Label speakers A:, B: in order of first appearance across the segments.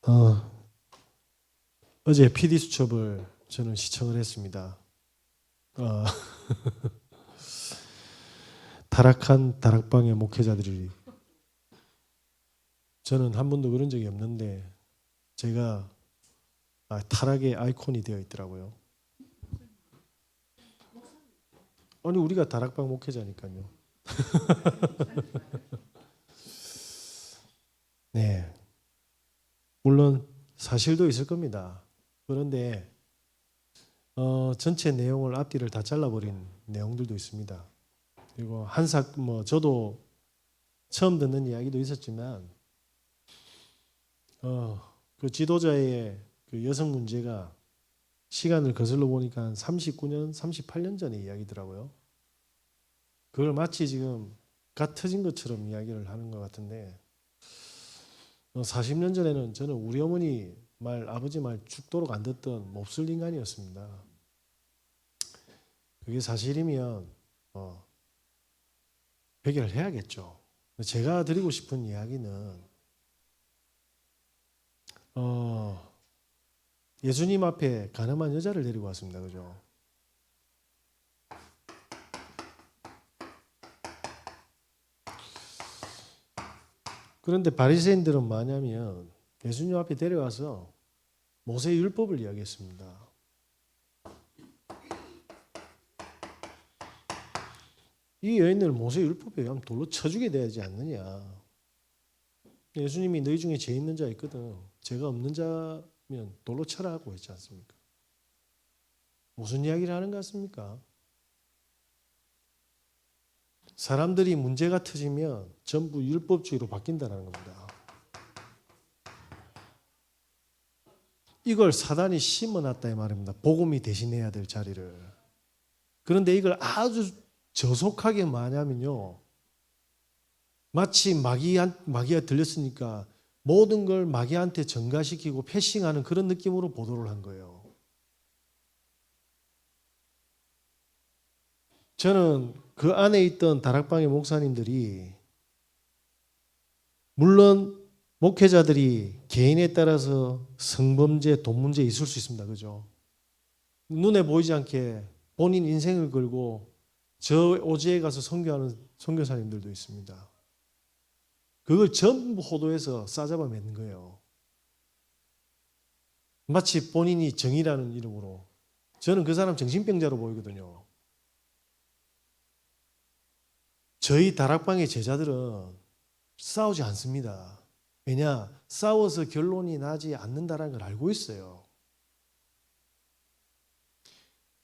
A: 어, 어제 PD수첩을 저는 시청을 했습니다. 어, 타락한 다락방의 목회자들이, 저는 한 번도 그런 적이 없는데 제가 타락의 아이콘이 되어 있더라고요. 아니, 우리가 다락방 목회자니까요. 네, 물론 사실도 있을 겁니다. 그런데 전체 내용을 앞뒤를 다 잘라버린 내용들도 있습니다. 그리고 저도 처음 듣는 이야기도 있었지만 그 지도자의 그 여성 문제가 시간을 거슬러 보니까 한 39년, 38년 전의 이야기더라고요. 그걸 마치 지금 갓 터진 것처럼 이야기를 하는 것 같은데 40년 전에는 저는 우리 어머니 말, 아버지 말 죽도록 안 듣던 몹쓸 인간이었습니다. 그게 사실이면 해결을 해야겠죠. 제가 드리고 싶은 이야기는 예수님 앞에 가늠한 여자를 데리고 왔습니다. 그죠? 그런데 바리새인들은 뭐냐면 예수님 앞에 데려와서 모세의 율법을 이야기했습니다. 이 여인을 모세의 율법에 의하면 돌로 쳐주게 되지 않느냐. 예수님이 너희 중에 죄 있는 자 있거든. 죄가 없는 자면 돌로 쳐라고 했지 않습니까? 무슨 이야기를 하는 것 같습니까? 사람들이 문제가 터지면 전부 율법주의로 바뀐다는 겁니다. 이걸 사단이 심어놨다 이 말입니다. 복음이 대신해야 될 자리를. 그런데 이걸 아주 저속하게 말하면요, 마치 마귀가 들렸으니까 모든 걸 마귀한테 전가시키고 패싱하는 그런 느낌으로 보도를 한 거예요. 저는 그 안에 있던 다락방의 목사님들이, 물론 목회자들이 개인에 따라서 성범죄, 돈 문제 있을 수 있습니다. 그죠? 눈에 보이지 않게 본인 인생을 걸고 저 오지에 가서 선교하는 선교사님들도 있습니다. 그걸 전부 호도해서 싸잡아 맨 거예요. 마치 본인이 정의라는 이름으로. 저는 그 사람 정신병자로 보이거든요. 저희 다락방의 제자들은 싸우지 않습니다. 왜냐? 싸워서 결론이 나지 않는다는 걸 알고 있어요.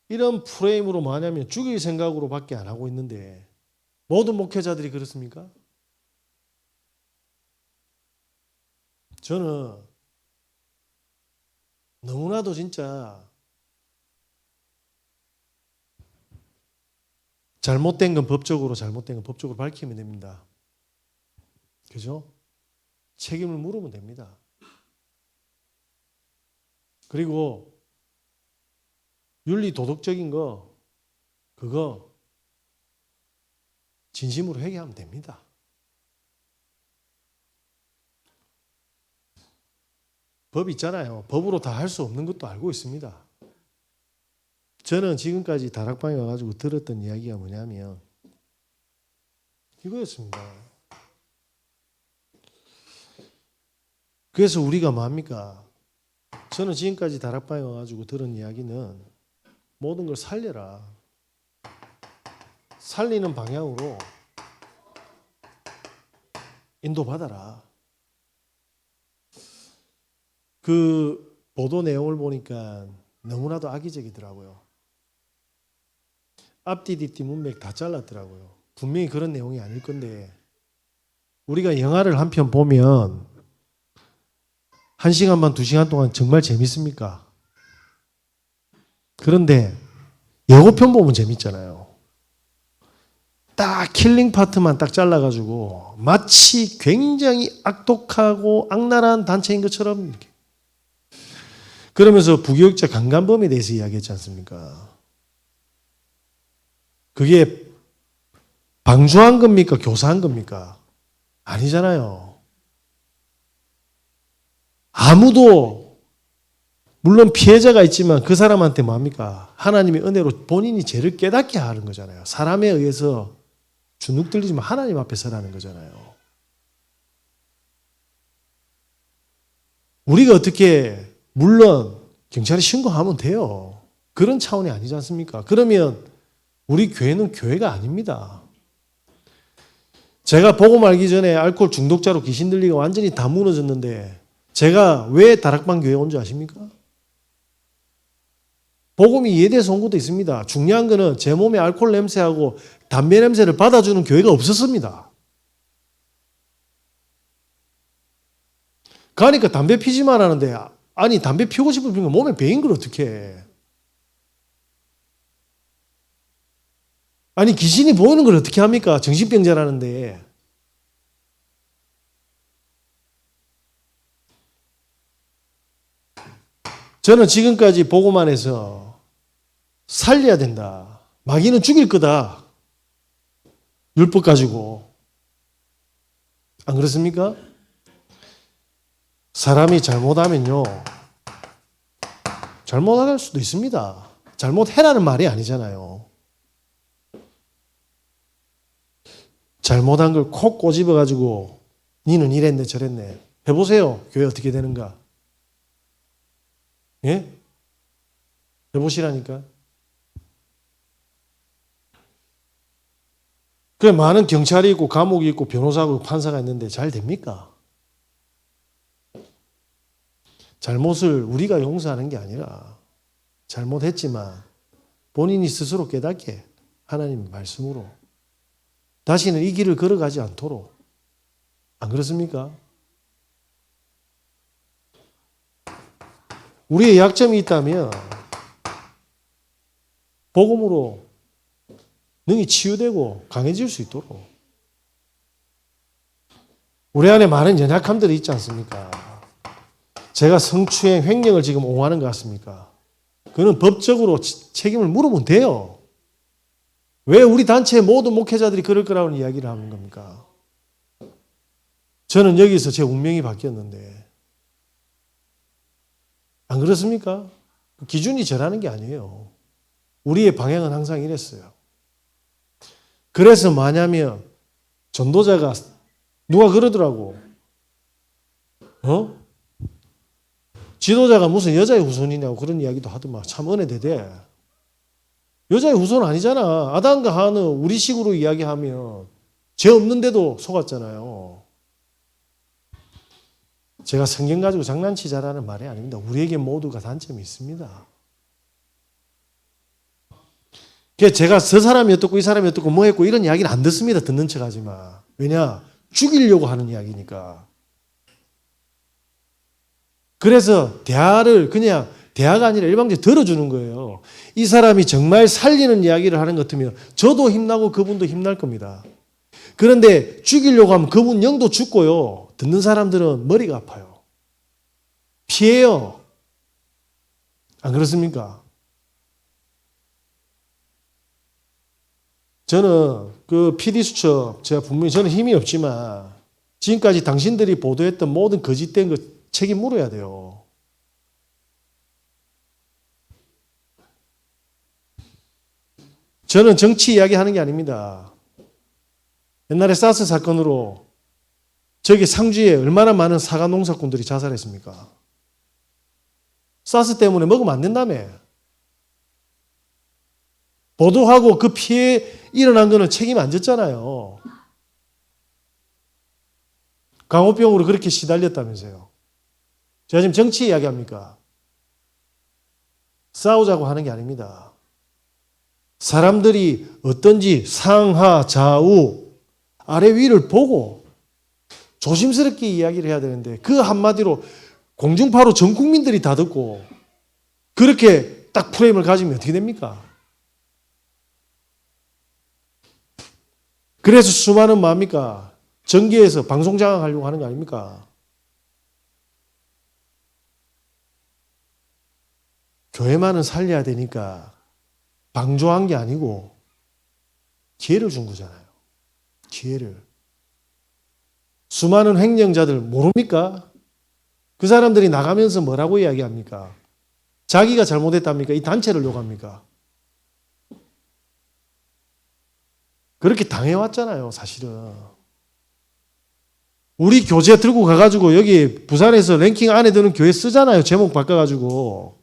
A: 이런 프레임으로 뭐냐면 죽일 생각으로 밖에 안 하고 있는데 모든 목회자들이 그렇습니까? 저는 너무나도 진짜 잘못된 건 법적으로 밝히면 됩니다. 그죠? 책임을 물으면 됩니다. 그리고 윤리 도덕적인 거, 그거 진심으로 회개하면 됩니다. 법 있잖아요. 법으로 다 할 수 없는 것도 알고 있습니다. 저는 지금까지 다락방에 와가지고 들었던 이야기가 뭐냐면 이거였습니다. 그래서 우리가 뭡니까? 저는 지금까지 다락방에 와가지고 들은 이야기는 모든 걸 살려라. 살리는 방향으로 인도받아라. 그 보도 내용을 보니까 너무나도 악의적이더라고요. 앞뒤 뒤뒤 문맥 다 잘랐더라고요. 분명히 그런 내용이 아닐 건데 우리가 영화를 한 편 보면 1시간 반, 2시간 동안 정말 재밌습니까? 그런데 예고편 보면 재밌잖아요. 딱 킬링 파트만 딱 잘라가지고 마치 굉장히 악독하고 악랄한 단체인 것처럼 이렇게. 그러면서 부교육자 강간범에 대해서 이야기했지 않습니까? 그게 방조한 겁니까? 교사한 겁니까? 아니잖아요. 아무도 물론 피해자가 있지만 그 사람한테 뭡니까? 하나님의 은혜로 본인이 죄를 깨닫게 하는 거잖아요. 사람에 의해서 주눅 들리지만 하나님 앞에 서라는 거잖아요. 우리가 어떻게 물론 경찰에 신고하면 돼요. 그런 차원이 아니지 않습니까? 그러면 우리 교회는 교회가 아닙니다. 제가 복음 알기 전에 알코올 중독자로 귀신 들리가 완전히 다 무너졌는데 제가 왜 다락방 교회에 온 줄 아십니까? 복음이 이해돼서 온 것도 있습니다. 중요한 거는 제 몸에 알코올 냄새하고 담배 냄새를 받아주는 교회가 없었습니다. 가니까 담배 피지 말라는데 아니 담배 피우고 싶으면 몸에 배인 걸 어떻게 해. 아니 귀신이 보이는 걸 어떻게 합니까? 정신병자라는데. 저는 지금까지 보고만 해서 살려야 된다. 마귀는 죽일 거다. 율법 가지고. 안 그렇습니까? 사람이 잘못하면요. 잘못할 수도 있습니다. 잘못해라는 말이 아니잖아요. 잘못한 걸 콕 꼬집어가지고 니는 이랬네 저랬네. 해보세요. 교회 어떻게 되는가. 예? 해보시라니까. 그래 많은 경찰이 있고 감옥이 있고 변호사가 있고 판사가 있는데 잘 됩니까? 잘못을 우리가 용서하는 게 아니라 잘못했지만 본인이 스스로 깨닫게 하나님 말씀으로 다시는 이 길을 걸어가지 않도록. 안 그렇습니까? 우리의 약점이 있다면 복음으로 능히 치유되고 강해질 수 있도록. 우리 안에 많은 연약함들이 있지 않습니까? 제가 성추행, 횡령을 지금 옹호하는 것 같습니까? 그는 법적으로 책임을 물으면 돼요. 왜 우리 단체의 모든 목회자들이 그럴 거라고 이야기를 하는 겁니까? 저는 여기서 제 운명이 바뀌었는데 안 그렇습니까? 기준이 저라는 게 아니에요. 우리의 방향은 항상 이랬어요. 그래서 뭐냐면 전도자가 누가 그러더라고. 지도자가 무슨 여자의 후손이냐고 그런 이야기도 하더만. 참 은혜되대. 여자의 후손 아니잖아. 아담과 하와는 우리식으로 이야기하면 죄 없는데도 속았잖아요. 제가 성경 가지고 장난치자라는 말이 아닙니다. 우리에게 모두가 단점이 있습니다. 그래서 제가 저 사람이 어떻고 이 사람이 어떻고 뭐 했고 이런 이야기는 안 듣습니다. 듣는 척 하지 마. 왜냐? 죽이려고 하는 이야기니까. 그래서 대화를 그냥 대화가 아니라 일방적으로 들어주는 거예요. 이 사람이 정말 살리는 이야기를 하는 것 같으면 저도 힘나고 그분도 힘날 겁니다. 그런데 죽이려고 하면 그분 영도 죽고요. 듣는 사람들은 머리가 아파요. 피해요. 안 그렇습니까? 저는 그 PD수첩 제가 분명히 저는 힘이 없지만 지금까지 당신들이 보도했던 모든 거짓된 거 책임 물어야 돼요. 저는 정치 이야기하는 게 아닙니다. 옛날에 사스 사건으로 저기 상주에 얼마나 많은 사과 농사꾼들이 자살했습니까? 사스 때문에 먹으면 안 된다며. 보도하고 그 피해 일어난 거는 책임 안 졌잖아요. 광우병으로 그렇게 시달렸다면서요. 제가 지금 정치 이야기합니까? 싸우자고 하는 게 아닙니다. 사람들이 어떤지 상하 좌우 아래 위를 보고 조심스럽게 이야기를 해야 되는데 그 한마디로 공중파로 전 국민들이 다 듣고 그렇게 딱 프레임을 가지면 어떻게 됩니까? 그래서 수많은 뭡니까? 정계에서 방송 장악하려고 하는 거 아닙니까? 교회만은 살려야 되니까 방조한 게 아니고 기회를 준 거잖아요. 기회를. 수많은 횡령자들 모릅니까? 그 사람들이 나가면서 뭐라고 이야기합니까? 자기가 잘못했답니까? 이 단체를 욕합니까? 그렇게 당해왔잖아요, 사실은. 우리 교재 들고 가가지고 여기 부산에서 랭킹 안에 드는 교회 쓰잖아요. 제목 바꿔가지고.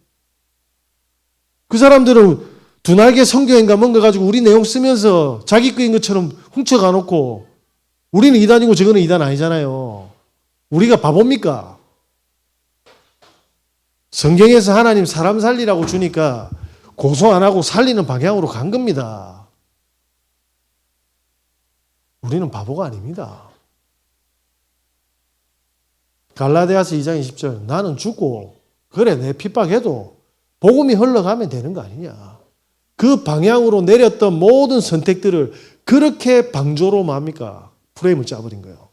A: 그 사람들은 두 날개 성경인가 뭔가 가지고 우리 내용 쓰면서 자기 거인 것처럼 훔쳐가 놓고 우리는 이단이고 저거는 이단 아니잖아요. 우리가 바보입니까? 성경에서 하나님 사람 살리라고 주니까 고소 안 하고 살리는 방향으로 간 겁니다. 우리는 바보가 아닙니다. 갈라디아서 2장 20절 나는 죽고 그래 내 핍박해도 복음이 흘러가면 되는 거 아니냐. 그 방향으로 내렸던 모든 선택들을 그렇게 방조로 뭡니까? 프레임을 짜버린 거예요.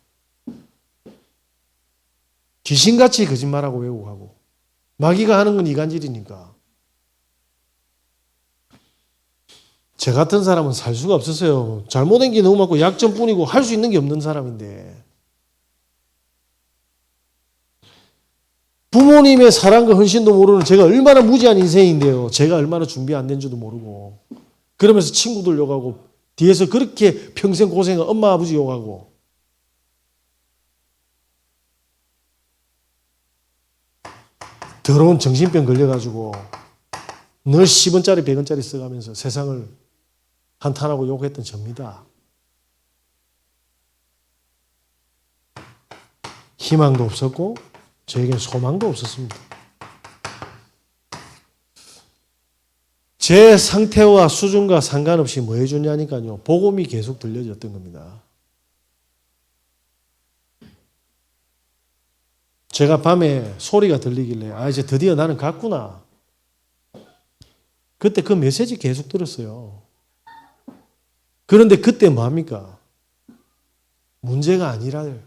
A: 귀신같이 거짓말하고 왜곡하고 마귀가 하는 건 이간질이니까. 저 같은 사람은 살 수가 없었어요. 잘못된 게 너무 많고 약점뿐이고 할 수 있는 게 없는 사람인데 부모님의 사랑과 헌신도 모르는 제가 얼마나 무지한 인생인데요. 제가 얼마나 준비 안 된 줄도 모르고 그러면서 친구들 욕하고 뒤에서 그렇게 평생 고생한 엄마 아버지 욕하고 더러운 정신병 걸려가지고 늘 10원짜리 100원짜리 써가면서 세상을 한탄하고 욕했던 접니다. 희망도 없었고 저에겐 소망도 없었습니다. 제 상태와 수준과 상관없이 뭐 해주냐니까요. 복음이 계속 들려졌던 겁니다. 제가 밤에 소리가 들리길래 이제 드디어 나는 갔구나. 그때 그 메시지 계속 들었어요. 그런데 그때 뭐합니까? 문제가 아니라요.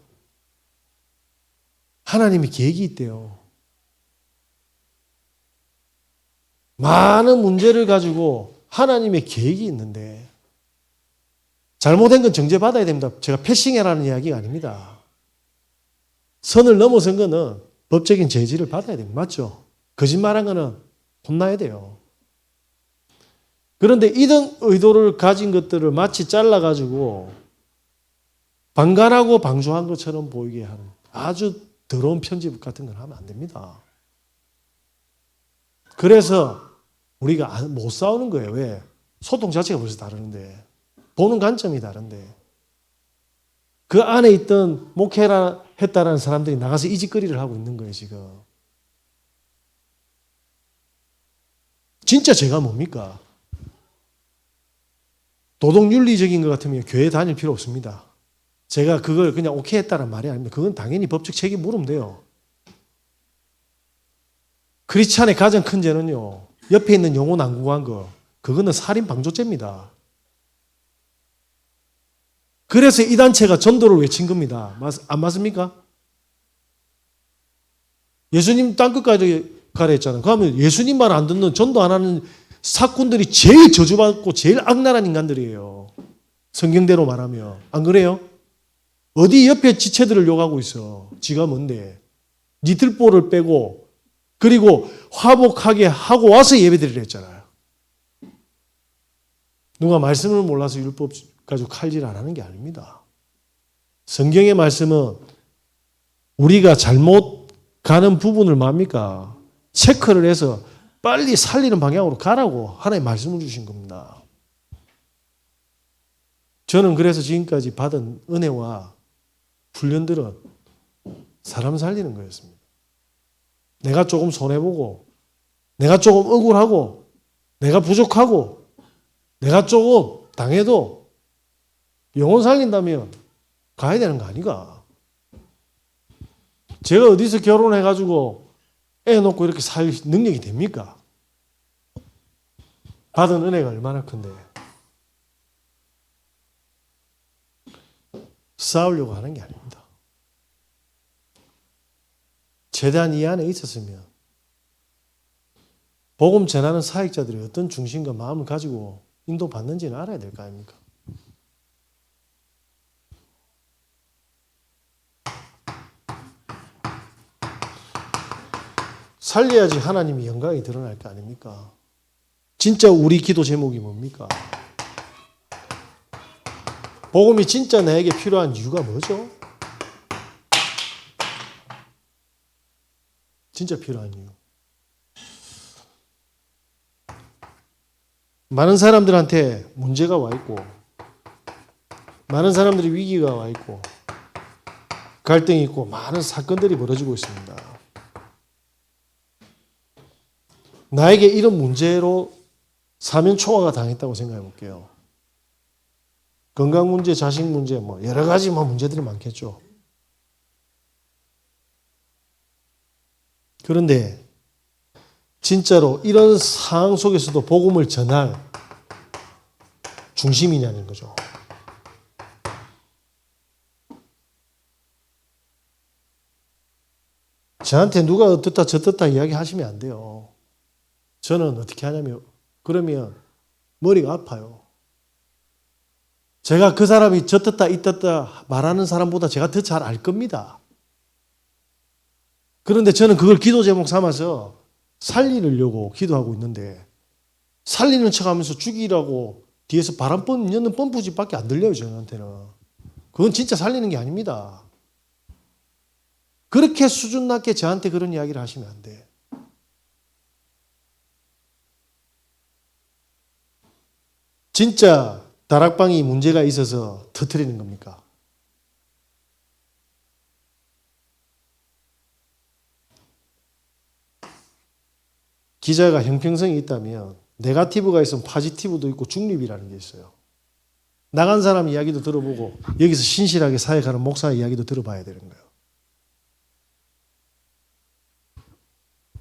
A: 하나님이 계획이 있대요. 많은 문제를 가지고 하나님의 계획이 있는데 잘못된 건 정죄받아야 됩니다. 제가 패싱해라는 이야기가 아닙니다. 선을 넘어선 거는 법적인 제지를 받아야 됩니다. 맞죠? 거짓말한 거는 혼나야 돼요. 그런데 이런 의도를 가진 것들을 마치 잘라가지고 방관하고 방조한 것처럼 보이게 하는 아주 더러운 편집 같은 건 하면 안 됩니다. 그래서 우리가 못 싸우는 거예요. 왜? 소통 자체가 벌써 다르는데 보는 관점이 다른데 그 안에 있던 목회라 했다라는 사람들이 나가서 이 짓거리를 하고 있는 거예요. 지금 진짜 제가 뭡니까? 도덕윤리적인 것 같으면 교회 다닐 필요 없습니다. 제가 그걸 그냥 오케이 했다는 말이 아닙니다. 그건 당연히 법적 책임 물으면 돼요. 크리스찬의 가장 큰 죄는요. 옆에 있는 영혼 안 구한 거. 그거는 살인 방조죄입니다. 그래서 이 단체가 전도를 외친 겁니다. 안 맞습니까? 예수님 땅끝까지 가라 했잖아요. 그러면 예수님 말 안 듣는 전도 안 하는 사꾼들이 제일 저주받고 제일 악랄한 인간들이에요. 성경대로 말하면. 안 그래요? 어디 옆에 지체들을 욕하고 있어. 지가 뭔데. 니들보를 빼고 그리고 화목하게 하고 와서 예배드리려 했잖아요. 누가 말씀을 몰라서 율법 가지고 칼질 안 하는 게 아닙니다. 성경의 말씀은 우리가 잘못 가는 부분을 뭡니까? 체크를 해서 빨리 살리는 방향으로 가라고 하나님 말씀을 주신 겁니다. 저는 그래서 지금까지 받은 은혜와 훈련들은 사람 살리는 거였습니다. 내가 조금 손해보고 내가 조금 억울하고 내가 부족하고 내가 조금 당해도 영혼 살린다면 가야 되는 거 아닌가? 제가 어디서 결혼해가지고 애 놓고 이렇게 살 능력이 됩니까? 받은 은혜가 얼마나 큰데. 싸우려고 하는 게 아닙니다. 최대한 이 안에 있었으면 복음 전하는 사역자들이 어떤 중심과 마음을 가지고 인도받는지는 알아야 될 거 아닙니까? 살려야지 하나님의 영광이 드러날 거 아닙니까? 진짜 우리 기도 제목이 뭡니까? 복음이 진짜 나에게 필요한 이유가 뭐죠? 진짜 필요한 이유. 많은 사람들한테 문제가 와 있고, 많은 사람들이 위기가 와 있고, 갈등이 있고, 많은 사건들이 벌어지고 있습니다. 나에게 이런 문제로 사면초가가 당했다고 생각해 볼게요. 건강 문제, 자식 문제, 뭐 여러 가지 문제들이 많겠죠. 그런데 진짜로 이런 상황 속에서도 복음을 전할 중심이냐는 거죠. 저한테 누가 어떻다 저떻다 이야기하시면 안 돼요. 저는 어떻게 하냐면 그러면 머리가 아파요. 제가 그 사람이 저떻다 이떻다 말하는 사람보다 제가 더 잘 알 겁니다. 그런데 저는 그걸 기도 제목 삼아서 살리려고 기도하고 있는데 살리는 척하면서 죽이라고 뒤에서 바람 넣는 펌프질밖에 안 들려요. 저한테는. 그건 진짜 살리는 게 아닙니다. 그렇게 수준 낮게 저한테 그런 이야기를 하시면 안 돼. 진짜 다락방이 문제가 있어서 터뜨리는 겁니까? 기자가 형평성이 있다면 네거티브가 있으면 파지티브도 있고 중립이라는 게 있어요. 나간 사람 이야기도 들어보고 여기서 신실하게 사역하는 목사 이야기도 들어봐야 되는 거예요.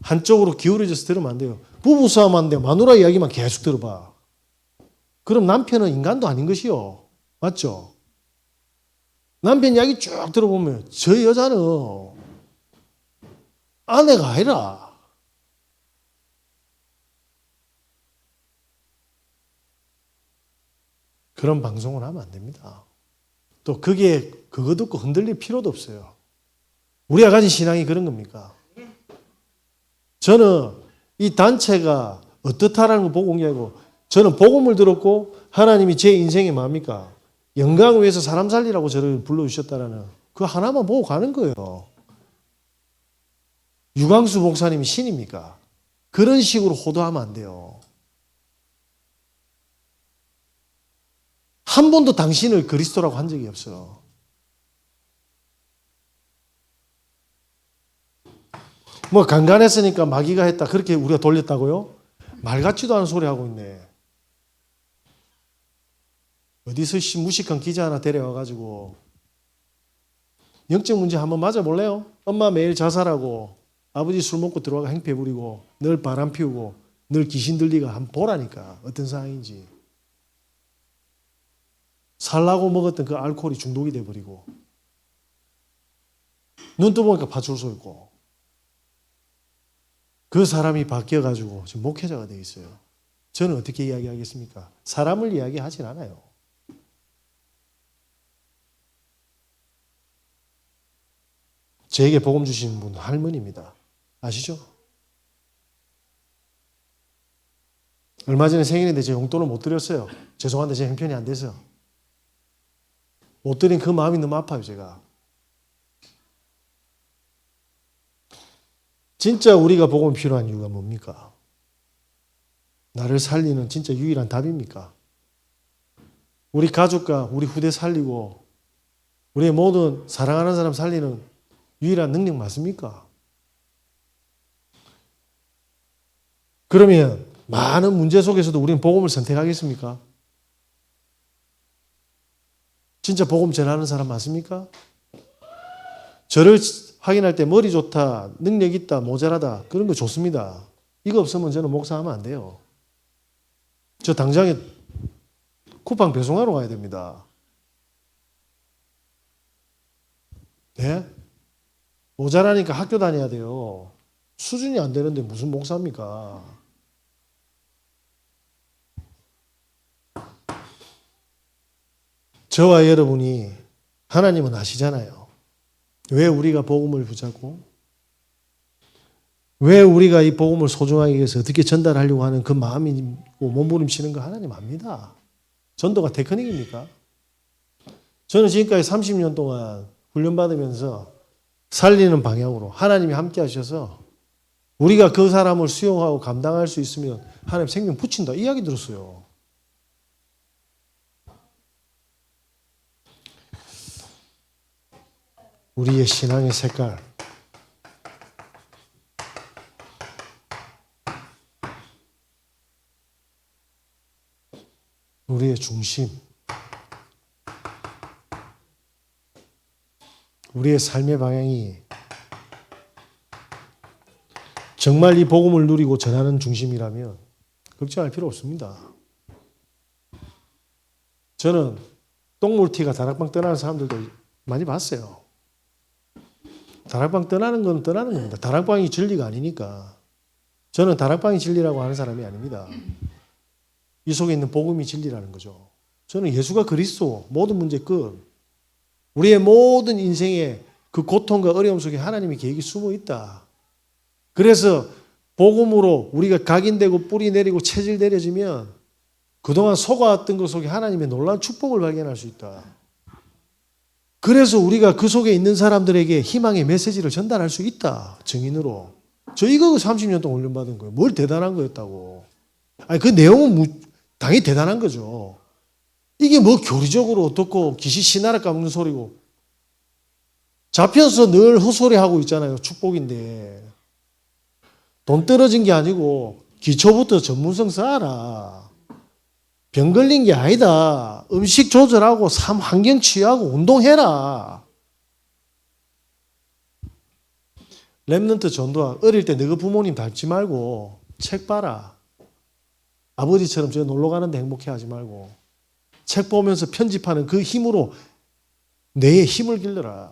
A: 한쪽으로 기울어져서 들으면 안 돼요. 부부싸움 하는데 마누라 이야기만 계속 들어봐. 그럼 남편은 인간도 아닌 것이요. 맞죠? 남편 이야기 쭉 들어보면 저 여자는 아내가 아니라 그런 방송을 하면 안 됩니다. 또 그거 듣고 흔들릴 필요도 없어요. 우리가 가진 신앙이 그런 겁니까? 저는 이 단체가 어떻다라는 거 보고 온 게 아니고 저는 복음을 들었고 하나님이 제 인생에 뭡니까? 영광을 위해서 사람 살리라고 저를 불러주셨다라는 그 하나만 보고 가는 거예요. 유광수 목사님이 신입니까? 그런 식으로 호도하면 안 돼요. 한 번도 당신을 그리스도라고 한 적이 없어요. 뭐 강간했으니까 마귀가 했다. 그렇게 우리가 돌렸다고요? 말 같지도 않은 소리 하고 있네. 어디서 무식한 기자 하나 데려와가지고 영적 문제 한번 맞아볼래요? 엄마 매일 자살하고 아버지 술 먹고 들어와가 행패 부리고 늘 바람 피우고 늘 귀신 들리가 한번 보라니까 어떤 상황인지. 살라고 먹었던 그 알코올이 중독이 돼버리고 눈 떠보니까 파출소 있고 그 사람이 바뀌어가지고 지금 목회자가 돼 있어요. 저는 어떻게 이야기하겠습니까? 사람을 이야기하진 않아요. 저에게 복음 주신 분 할머니입니다. 아시죠? 얼마 전에 생일인데 제 용돈을 못 드렸어요. 죄송한데 제 형편이 안 돼서. 못 드린 그 마음이 너무 아파요, 제가. 진짜 우리가 복음이 필요한 이유가 뭡니까? 나를 살리는 진짜 유일한 답입니까? 우리 가족과 우리 후대 살리고 우리의 모든 사랑하는 사람 살리는 유일한 능력 맞습니까? 그러면 많은 문제 속에서도 우리는 복음을 선택하겠습니까? 진짜 복음 전하는 사람 맞습니까? 저를 확인할 때 머리 좋다, 능력 있다, 모자라다 그런 거 좋습니다. 이거 없으면 저는 목사하면 안 돼요. 저 당장에 쿠팡 배송하러 가야 됩니다. 네? 모자라니까 학교 다녀야 돼요. 수준이 안 되는데 무슨 목사입니까? 저와 여러분이 하나님은 아시잖아요. 왜 우리가 복음을 붙잡고 왜 우리가 이 복음을 소중하게 해서 어떻게 전달하려고 하는 그 마음이 몸부림치는 거 하나님 압니다. 전도가 테크닉입니까? 저는 지금까지 30년 동안 훈련받으면서 살리는 방향으로 하나님이 함께 하셔서 우리가 그 사람을 수용하고 감당할 수 있으면 하나님 생명 붙인다. 이 이야기 들었어요. 우리의 신앙의 색깔. 우리의 중심. 우리의 삶의 방향이 정말 이 복음을 누리고 전하는 중심이라면 걱정할 필요 없습니다. 저는 똥물티가 다락방 떠나는 사람들도 많이 봤어요. 다락방 떠나는 건 떠나는 겁니다. 다락방이 진리가 아니니까. 저는 다락방이 진리라고 하는 사람이 아닙니다. 이 속에 있는 복음이 진리라는 거죠. 저는 예수가 그리스도, 모든 문제 끝. 우리의 모든 인생의 그 고통과 어려움 속에 하나님의 계획이 숨어 있다. 그래서 복음으로 우리가 각인되고 뿌리 내리고 체질 내려지면 그동안 속아왔던 것 속에 하나님의 놀라운 축복을 발견할 수 있다. 그래서 우리가 그 속에 있는 사람들에게 희망의 메시지를 전달할 수 있다. 증인으로. 저 이거 30년 동안 훈련받은 거예요. 뭘 대단한 거였다고. 아니, 그 내용은 당연히 대단한 거죠. 이게 뭐 교리적으로 어떻고 기시 신나라 까먹는 소리고. 잡혀서 늘 헛소리하고 있잖아요. 축복인데. 돈 떨어진 게 아니고 기초부터 전문성 쌓아라. 병 걸린 게 아니다. 음식 조절하고 삶 환경 취하고 운동해라. 렘넌트 전도학 어릴 때 너희 부모님 닮지 말고 책 봐라. 아버지처럼 저 놀러 가는데 행복해 하지 말고 책 보면서 편집하는 그 힘으로 뇌에 힘을 길러라.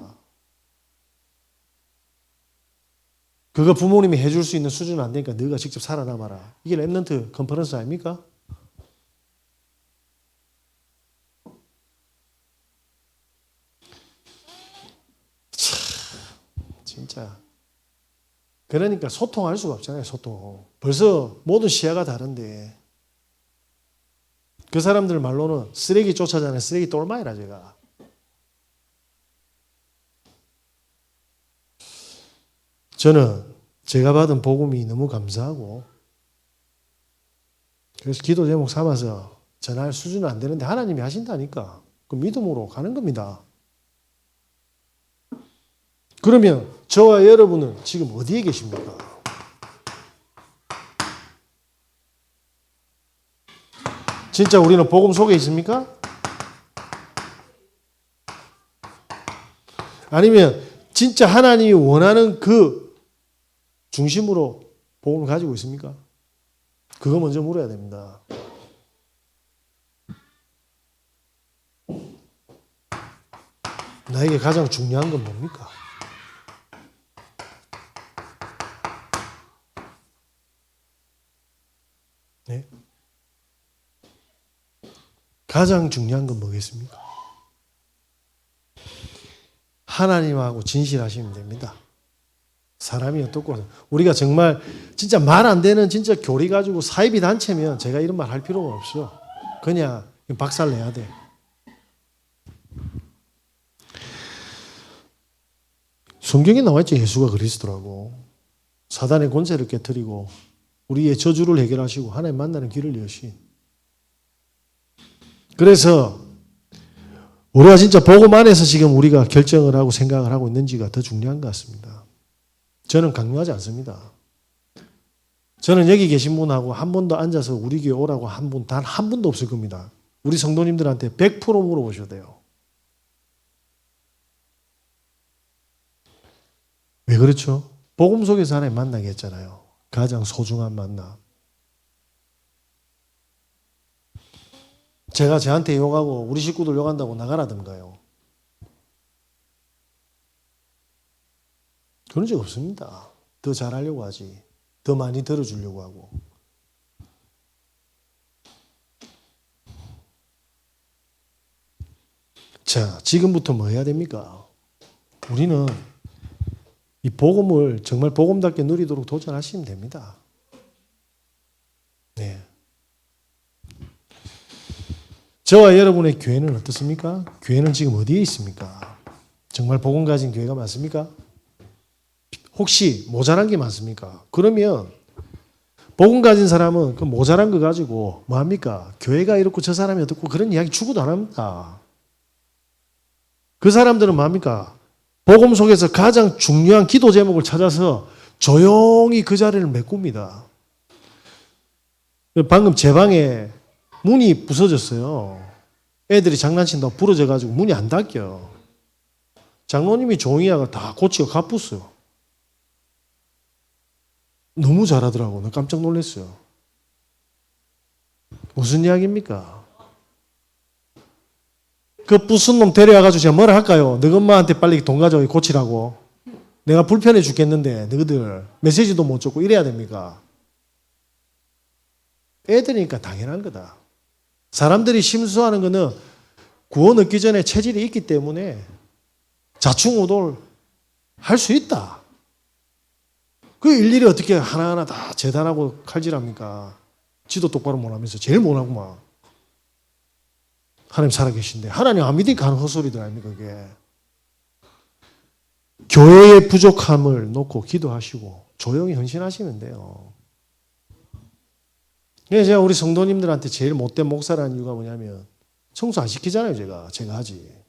A: 그거 부모님이 해줄 수 있는 수준은 안 되니까 너가 직접 살아남아라. 이게 렘넌트 컨퍼런스 아닙니까? 진짜. 그러니까 소통할 수가 없잖아요. 소통. 벌써 모든 시야가 다른데 그 사람들 말로는 쓰레기 쫓아다니는 쓰레기 똘마이라 제가. 저는 제가 받은 복음이 너무 감사하고 그래서 기도 제목 삼아서 전할 수준은 안 되는데 하나님이 하신다니까 그 믿음으로 가는 겁니다. 그러면 저와 여러분은 지금 어디에 계십니까? 진짜 우리는 복음 속에 있습니까? 아니면 진짜 하나님이 원하는 그 중심으로 복음을 가지고 있습니까? 그거 먼저 물어야 됩니다. 나에게 가장 중요한 건 뭡니까? 네? 가장 중요한 건 뭐겠습니까? 하나님하고 진실하시면 됩니다. 사람이 어떻고 우리가 정말 진짜 말 안 되는 진짜 교리 가지고 사이비 단체면 제가 이런 말 할 필요가 없어. 그냥 박살 내야 돼. 성경에 나와 있죠. 예수가 그리스도라고. 사단의 권세를 깨뜨리고 우리의 저주를 해결하시고 하나님 만나는 길을 여신. 그래서 우리가 진짜 복음 안에서 지금 우리가 결정을 하고 생각을 하고 있는지가 더 중요한 것 같습니다. 저는 강요하지 않습니다. 저는 여기 계신 분하고 한 번도 앉아서 우리 교회 오라고 한 분, 단 한 분도 없을 겁니다. 우리 성도님들한테 100% 물어보셔야 돼요. 왜 그렇죠? 복음 속에서 하나님 만나게 했잖아요. 가장 소중한 만남. 제가 저한테 욕하고 우리 식구들 욕한다고 나가라던가요. 그런 적 없습니다. 더 잘하려고 하지. 더 많이 들어주려고 하고. 자, 지금부터 뭐 해야 됩니까? 우리는 이 복음을 정말 복음답게 누리도록 도전하시면 됩니다. 네. 저와 여러분의 교회는 어떻습니까? 교회는 지금 어디에 있습니까? 정말 복음 가진 교회가 많습니까? 혹시 모자란 게 많습니까? 그러면 복음 가진 사람은 그 모자란 거 가지고 뭐합니까? 교회가 이렇고 저 사람이 어떻고 그런 이야기 추구도 안 합니다. 그 사람들은 뭐합니까? 복음 속에서 가장 중요한 기도 제목을 찾아서 조용히 그 자리를 메꿉니다. 방금 제 방에 문이 부서졌어요. 애들이 장난친다고 부러져가지고 문이 안 닫혀. 장로님이 조용히 하고 다 고치고 갚았어요. 너무 잘하더라고. 나 깜짝 놀랐어요. 무슨 이야기입니까? 그 부순 놈 데려와가지고 제가 뭐라 할까요? 너희 엄마한테 빨리 돈 가져와 고치라고. 내가 불편해 죽겠는데 너희들 메시지도 못 줬고 이래야 됩니까? 애들이니까 당연한 거다. 사람들이 심수하는 거는 구원 얻기 전에 체질이 있기 때문에 자충우돌 할 수 있다. 그 일일이 어떻게 하나하나 다 재단하고 칼질합니까? 지도 똑바로 못하면서 제일 못하구만. 하나님 살아계신데 하나님 안 믿으니까 하는 헛소리들 아닙니까 그게. 교회의 부족함을 놓고 기도하시고 조용히 헌신하시면 돼요. 제가 우리 성도님들한테 제일 못된 목사라는 이유가 뭐냐면 청소 안 시키잖아요 제가 하지.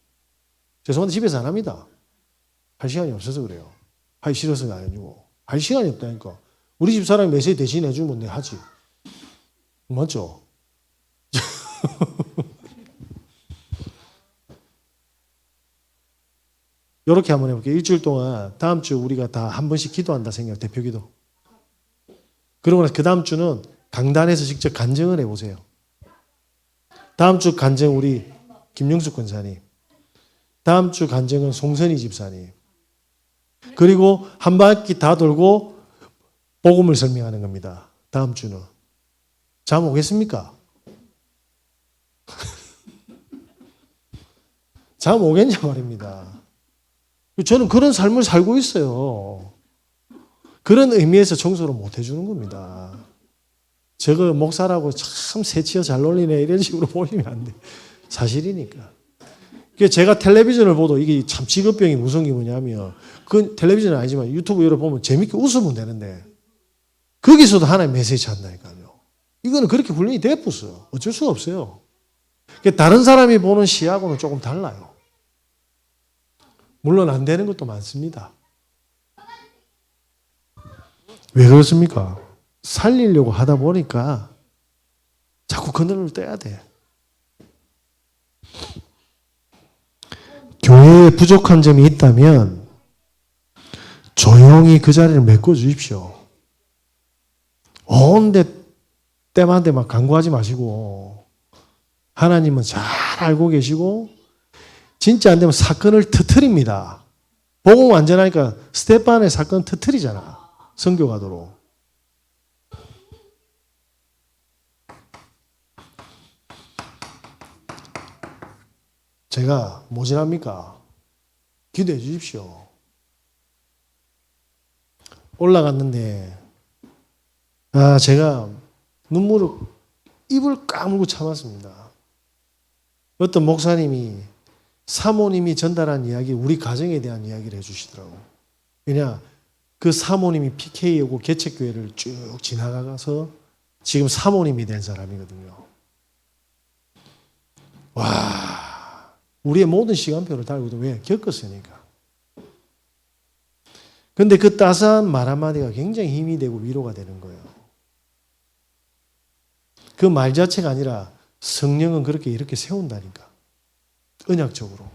A: 죄송한데 집에서 안 합니다. 할 시간이 없어서 그래요. 하기 싫어서가 아니고 할 시간이 없다니까. 우리 집 사람이 메시지 대신 해주면 내가 하지. 맞죠? 이렇게 한번 해볼게요. 일주일 동안 다음 주 우리가 다 한 번씩 기도한다 생각, 대표 기도. 그러고 나서 그 다음 주는 강단에서 직접 간증을 해보세요. 다음 주 간증 우리 김영숙 권사님. 다음 주 간증은 송선희 집사님. 그리고 한 바퀴 다 돌고 복음을 설명하는 겁니다. 다음 주는. 잠 오겠습니까? 잠 오겠냐 말입니다. 저는 그런 삶을 살고 있어요. 그런 의미에서 청소를 못 해주는 겁니다. 저거 목사라고 참 새치어 잘 놀리네 이런 식으로 보시면 안 돼. 사실이니까. 제가 텔레비전을 보도 이게 참 직업병이 무서운 게 뭐냐면 그 텔레비전은 아니지만 유튜브 여러 보면 재밌게 웃으면 되는데 거기서도 하나의 메시지 한다니까요. 이거는 그렇게 훈련이 됐었어요. 어쩔 수가 없어요. 다른 사람이 보는 시야하고는 조금 달라요. 물론 안 되는 것도 많습니다. 왜 그렇습니까? 살리려고 하다 보니까 자꾸 그늘을 떼야 돼. 교회에 부족한 점이 있다면 조용히 그 자리를 메꿔주십시오. 온데 때만 되만 간구하지 마시고 하나님은 잘 알고 계시고 진짜 안 되면 사건을 터뜨립니다. 복음 완전하니까 스테판의 사건 터뜨리잖아. 선교가도록. 제가 모질합니까? 기도해 주십시오. 올라갔는데 제가 눈물을 입을 까물고 참았습니다. 어떤 목사님이 사모님이 전달한 이야기, 우리 가정에 대한 이야기를 해주시더라고요. 왜냐, 그 사모님이 PK하고 개척교회를 쭉 지나가서 지금 사모님이 된 사람이거든요. 와, 우리의 모든 시간표를 달고도 왜? 겪었으니까. 근데 그 따스한 말 한마디가 굉장히 힘이 되고 위로가 되는 거예요. 그 말 자체가 아니라 성령은 그렇게 이렇게 세운다니까. 언약적으로.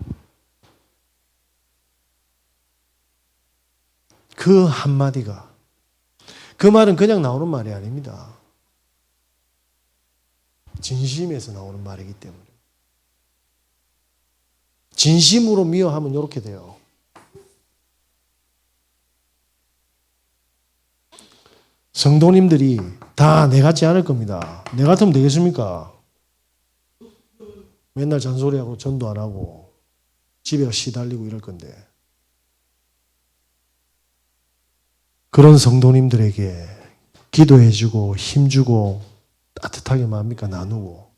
A: 그 한마디가. 그 말은 그냥 나오는 말이 아닙니다. 진심에서 나오는 말이기 때문에. 진심으로 미워하면 이렇게 돼요. 성도님들이 다 내 같지 않을 겁니다. 내 같으면 되겠습니까? 맨날 잔소리하고 전도 안 하고 집에 시달리고 이럴 건데. 그런 성도님들에게 기도해주고 힘주고 따뜻하게 뭡니까? 나누고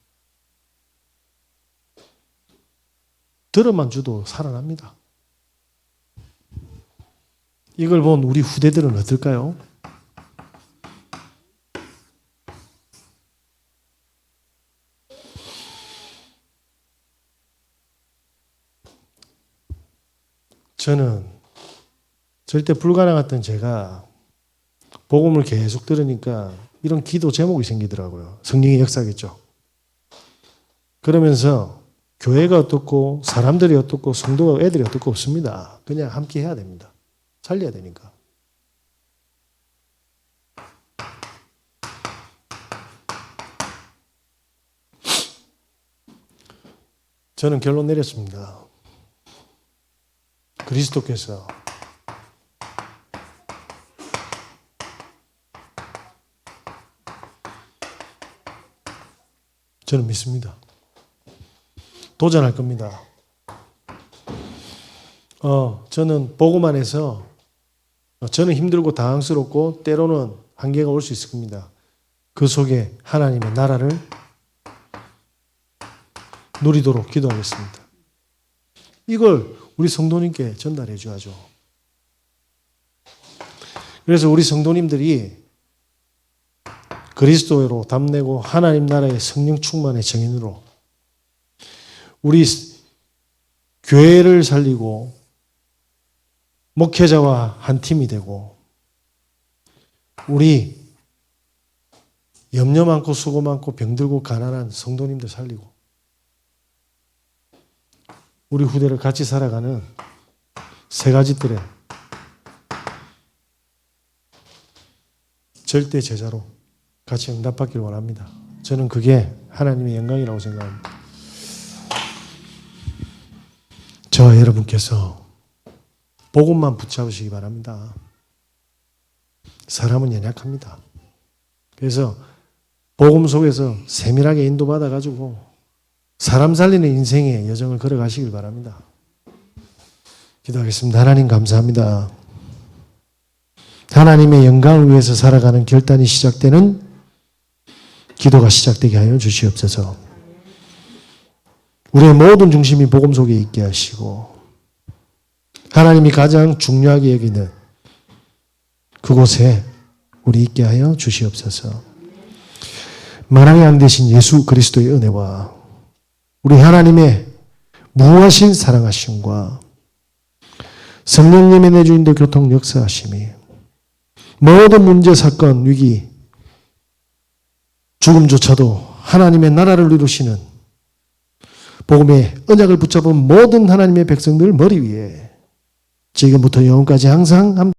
A: 들어만 줘도 살아납니다. 이걸 본 우리 후대들은 어떨까요? 저는 절대 불가능했던 제가 복음을 계속 들으니까 이런 기도 제목이 생기더라고요. 성령의 역사겠죠. 그러면서 교회가 어떻고 사람들이 어떻고 성도가 애들이 어떻고 없습니다. 그냥 함께 해야 됩니다. 살려야 되니까. 저는 결론 내렸습니다. 그리스도께서 저는 믿습니다. 도전할 겁니다. 저는 복음 안에서 저는 힘들고 당황스럽고 때로는 한계가 올 수 있을 겁니다. 그 속에 하나님의 나라를 누리도록 기도하겠습니다. 이걸 우리 성도님께 전달해 줘야죠. 그래서 우리 성도님들이 그리스도로 담내고 하나님 나라의 성령 충만의 정인으로 우리 교회를 살리고 목회자와 한 팀이 되고 우리 염려 많고 수고 많고 병들고 가난한 성도님들 살리고 우리 후대를 같이 살아가는 세 가지 뜰에 절대 제자로 같이 응답받기를 원합니다. 저는 그게 하나님의 영광이라고 생각합니다. 저와 여러분께서 복음만 붙잡으시기 바랍니다. 사람은 연약합니다. 그래서 복음 속에서 세밀하게 인도받아가지고 사람 살리는 인생의 여정을 걸어가시길 바랍니다. 기도하겠습니다. 하나님 감사합니다. 하나님의 영광을 위해서 살아가는 결단이 시작되는 기도가 시작되게 하여 주시옵소서. 우리의 모든 중심이 복음 속에 있게 하시고 하나님이 가장 중요하게 여기는 그곳에 우리 있게 하여 주시옵소서. 만왕의 양 되신 예수 그리스도의 은혜와 우리 하나님의 무하신 사랑하심과 성령님의 내주인들 교통 역사하심이 모든 문제, 사건, 위기, 죽음조차도 하나님의 나라를 이루시는 복음의 언약을 붙잡은 모든 하나님의 백성들 머리 위에 지금부터 영원까지 항상